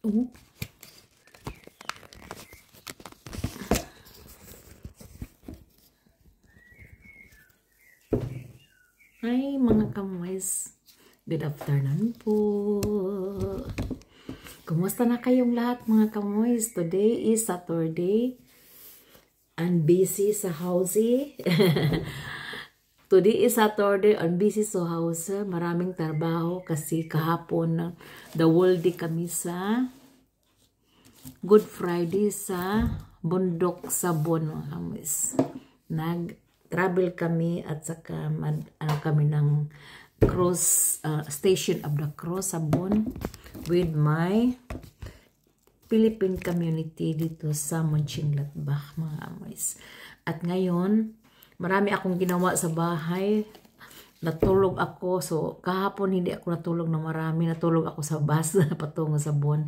Oh. Hi mga kamoys. Good afternoon po. Kumusta na kayong lahat mga kamoys? Today is Saturday. And busy sa house. Today is Saturday and busy sa house. Maraming trabaho kasi kahapon the whole day kami sa Good Friday sa bundok sa Bon mga kamoys. Nag-travel kami at saka kami ng cross station of the cross sa Bon with my Philippine community dito sa Mönchengladbach mga kamoys. At ngayon marami akong ginawa sa bahay. Natulog ako. So, kahapon hindi ako natulog na marami. Natulog ako sa bus patungo sa Bon.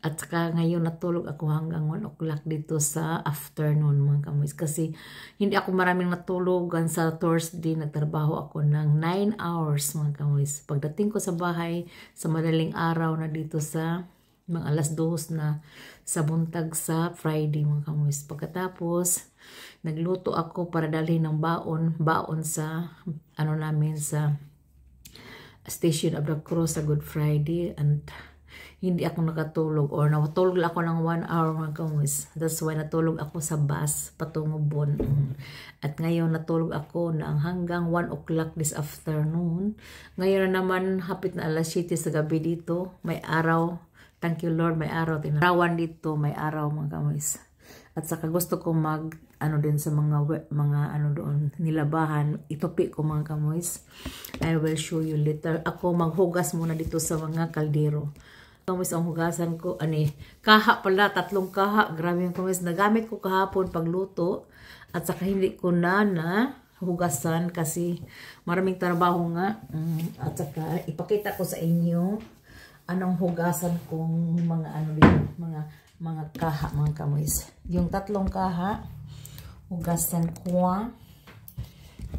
At saka ngayon natulog ako hanggang 1 o'clock dito sa afternoon mga kamoys. Kasi hindi ako maraming natulogan sa Thursday. Nagtrabaho ako ng 9 hours mga kamoys. Pagdating ko sa bahay sa madaling araw na dito sa mga alas 2 na sa buntag sa Friday mga kamoys. Pagkatapos nagluto ako para dalhin ng baon sa namin sa Station of the Cross sa Good Friday, and hindi ako nakatulog or natulog ako ng 1 hour mga kamoys. That's why natulog ako sa bus patungo Bon. At ngayon natulog ako ng hanggang 1 o'clock this afternoon. Ngayon naman hapit na alas 7 sa gabi dito. May araw. Thank you Lord, may araw. Tinarawan dito, may araw mga kamoys. At saka gusto ko din sa mga doon nilabahan. Itupi ko mga kamoys. I will show you later. Ako maghugas muna dito sa mga kaldero. Kamoys, ang hugasan ko, kaha pala, 3 kaha. Grabe yung kamoys. Nagamit ko kahapon pagluto. At saka hindi ko na hugasan kasi maraming trabaho nga. At saka ipakita ko sa inyo anong hugasan kong mga kaha mga kamoys. Yung 3 kaha, hugasan ko.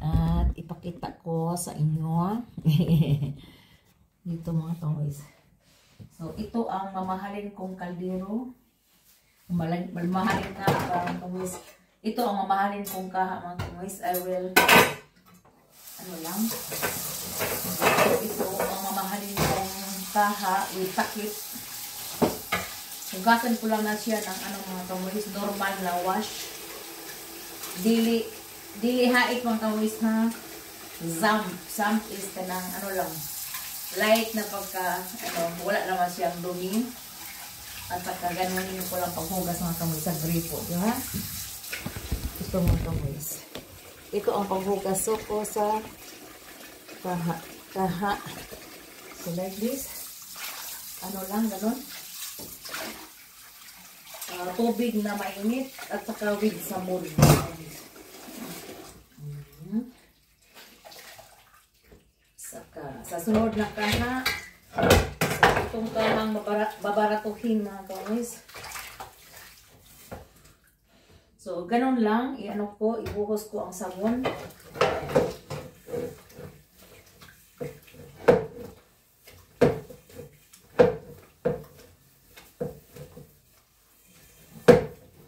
At ipakita ko sa inyo. Dito mga kamoys. So, ito ang mamahalin kong kaldero. Mamahalin na mga kamoys. Ito ang mamahalin kong kaha mga kamoys. I will, ito ang mamahalin kong kaha with takip. Hugasan ko lang na siya ng mga kamoys. Normal na wash. Dili haik mga kamoys ha. Zamp is kanang lang. Light na pagka, wala naman siyang dumi. At saka ganunin ko lang paghugas mga kamoy sa gripo. Diba? Ito mga kamoy. Ito ang paghugas ko sa kaha. So like this. Ganon. Tubig na mainit at saka with sabon. Sa sunod na kaha, so itong kahang babaratuhin mga kamoys. So ganun lang, ibuhos ko ang sabon.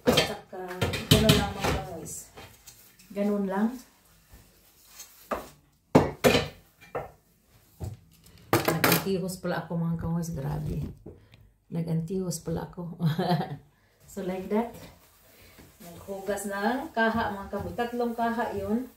Saka ganun lang mga kamoys. Ganun lang. Nag-antihos pala ako mga kamoys. Grabe. Nag-antihos pala ako. So like that. Naghugas ng kaha mga kamoys. 3 kaha yun.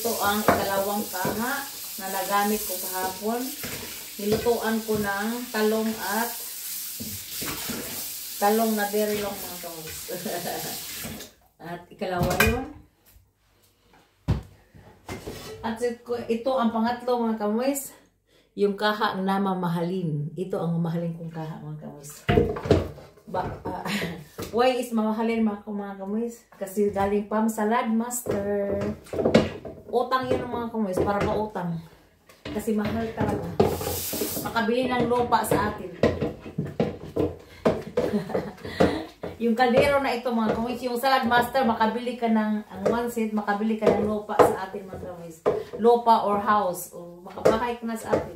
ito ang ikalawang kaha na nagamit ko kahapon. Nilutuan ko ng talong na very long mga kamoys. At ikalawa yun. At ito ang pangatlo mga kamoys. Yung kaha na mamahalin. Ito ang mamahalin kong kaha mga kamoys. Why is mamahalin mga kamoys? Kasi galing pa Salad Master. Utang yun mga kamoys. Para pautang. Kasi mahal talaga. Makabili ng lupa sa atin. Yung kaldero na ito mga kamoys. Yung Salad Master, makabili ka ng ang 1 cent, makabili ka ng lupa sa atin mga kamoys. Lupa or house. O makabahay ka na sa atin.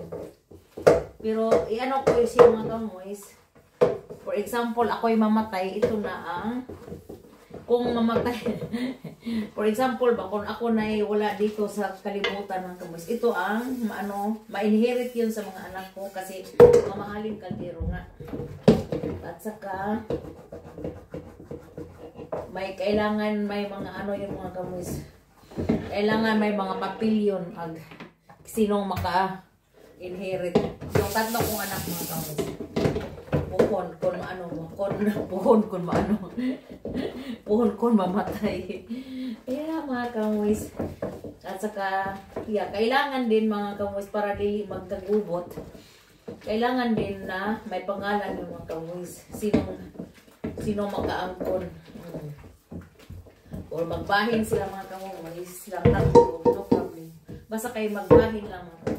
Pero iano ko yung siya mga kamoys. For example, ako'y mamatay, ito na ang, kung mamatay, for example ba, kung ako na wala dito sa kalibutan ng kamoys, ito ang, ma-inherit yun sa mga anak ko kasi mamahaling kaldero nga. At saka, may kailangan, may mga yung mga kamoys, kailangan may mga papilyon, sinong maka-inherit. Yung tatlo kong anak mga kamoys. Puhon kon mamatay. Kaya mga kamoys. At saka, kailangan din mga kamoys para di magkagubot. Kailangan din na may pangalan yung mga kamoys. Sino makaangkon. Or magbahin sila mga kamoys. No problem. Basta kayo magbahin lang mga kamoys.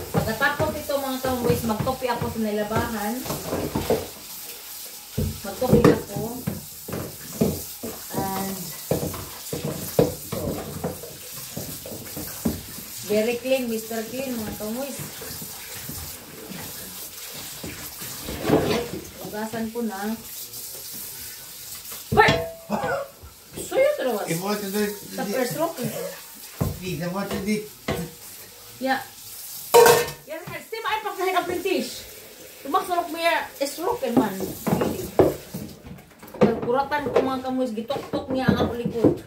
Pagkatapos ito mga kamoys, magtopi ako sa nilabahan. Magtopi ako. And so, very clean, Mr. Clean mga kamoys. Ugasan ko na. Bert! So yun talawas. Sa first rock. Yeah. Yan, stima ay pagkahin ang British. Tumaksurok mo yan, isroken man. Kuratan ko mga kamoys, gitok-tok niya ang ako likod.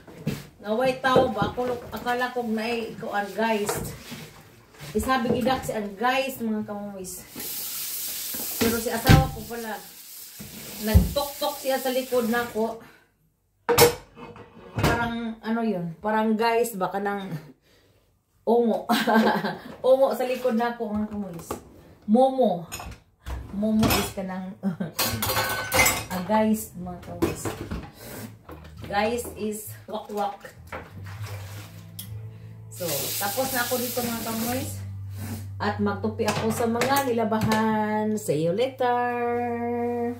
Naway tao ba, akala ko na ikaw ang guys. Isabi gidak si ang guys mga kamoys. Pero si asawa ko pala, nagtok-tok siya sa likod na ko. Parang, yun, parang guys, baka nang Omo. Omo sa likod na ako mga kamoys. Momo. Momo is ka ng guys mga kamoys. Guys is wak-wak. So, tapos na ako dito mga kamoys. At magtupi ako sa mga nilabahan. See you later.